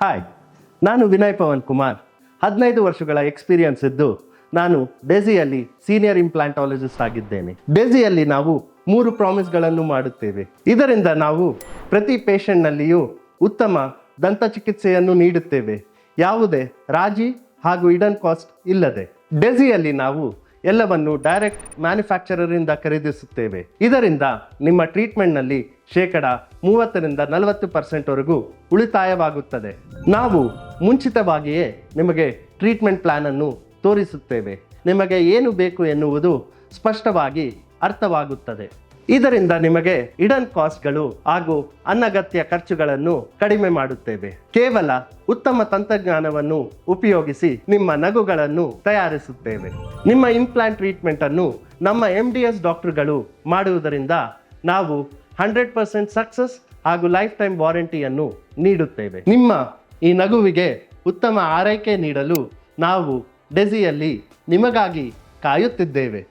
Hi, ನಾನು ವಿನಯ್ ಪವನ್ ಕುಮಾರ್. 15 ವರ್ಷಗಳ experience ಇದ್ದು ನಾನು ಡೆಸಿಯಲ್ಲಿ ಸೀನಿಯರ್ ಇಂಪ್ಲಾಂಟಾಲಜಿಸ್ಟ್ ಆಗಿದ್ದೇನೆ. ಡೆಸಿಯಲ್ಲಿ ನಾವು 3 ಪ್ರಾಮಿಸ್ಗಳನ್ನು ಮಾಡುತ್ತೇವೆ. ಇದರಿಂದ ನಾವು ಪ್ರತಿ ಪೇಷಂಟ್ನಲ್ಲಿಯೂ ಉತ್ತಮ ದಂತ ಚಿಕಿತ್ಸೆಯನ್ನು ನೀಡುತ್ತೇವೆ, ಯಾವುದೇ ರಾಜಿ ಹಾಗೂ ಹಿಡನ್ ಕಾಸ್ಟ್ ಇಲ್ಲದೆ. ಡೆಸಿಯಲ್ಲಿ ನಾವು ಎಲ್ಲವನ್ನು ಡೈರೆಕ್ಟ್ ಮ್ಯಾನುಫ್ಯಾಕ್ಚರರಿಂದ ಖರೀದಿಸುತ್ತೇವೆ. ಇದರಿಂದ ನಿಮ್ಮ ಟ್ರೀಟ್ಮೆಂಟ್ನಲ್ಲಿ 30% ವರೆಗೂ ಉಳಿತಾಯವಾಗುತ್ತದೆ. ನಾವು ಮುಂಚಿತವಾಗಿಯೇ ನಿಮಗೆ ಟ್ರೀಟ್ಮೆಂಟ್ ಪ್ಲಾನ್ ಅನ್ನು ತೋರಿಸುತ್ತೇವೆ. ನಿಮಗೆ ಏನು ಬೇಕು ಎನ್ನುವುದು ಸ್ಪಷ್ಟವಾಗಿ ಅರ್ಥವಾಗುತ್ತದೆ. ಇದರಿಂದ ನಿಮಗೆ ಹಿಡನ್ ಕಾಸ್ಟ್ಗಳು ಹಾಗೂ ಅನಗತ್ಯ ಖರ್ಚುಗಳನ್ನು ಕಡಿಮೆ ಮಾಡುತ್ತೇವೆ. ಕೇವಲ ಉತ್ತಮ ತಂತ್ರಜ್ಞಾನವನ್ನು ಉಪಯೋಗಿಸಿ ನಿಮ್ಮ ನಗುಗಳನ್ನು ತಯಾರಿಸುತ್ತೇವೆ. ನಿಮ್ಮ ಇಂಪ್ಲಾಂಟ್ ಟ್ರೀಟ್ಮೆಂಟ್ ಅನ್ನು ನಮ್ಮ MDS ಡಾಕ್ಟರ್ಗಳು ಮಾಡುವುದರಿಂದ ನಾವು 100% ಸಕ್ಸಸ್ ಹಾಗೂ ಲೈಫ್ ಟೈಮ್ ವಾರಂಟಿಯನ್ನು ನೀಡುತ್ತೇವೆ. ನಿಮ್ಮ ಈ ನಗುವಿಗೆ ಉತ್ತಮ ಆರೈಕೆ ನೀಡಲು ನಾವು ಡೆಸಿಯಲ್ಲಿ ನಿಮಗಾಗಿ ಕಾಯುತ್ತಿದ್ದೇವೆ.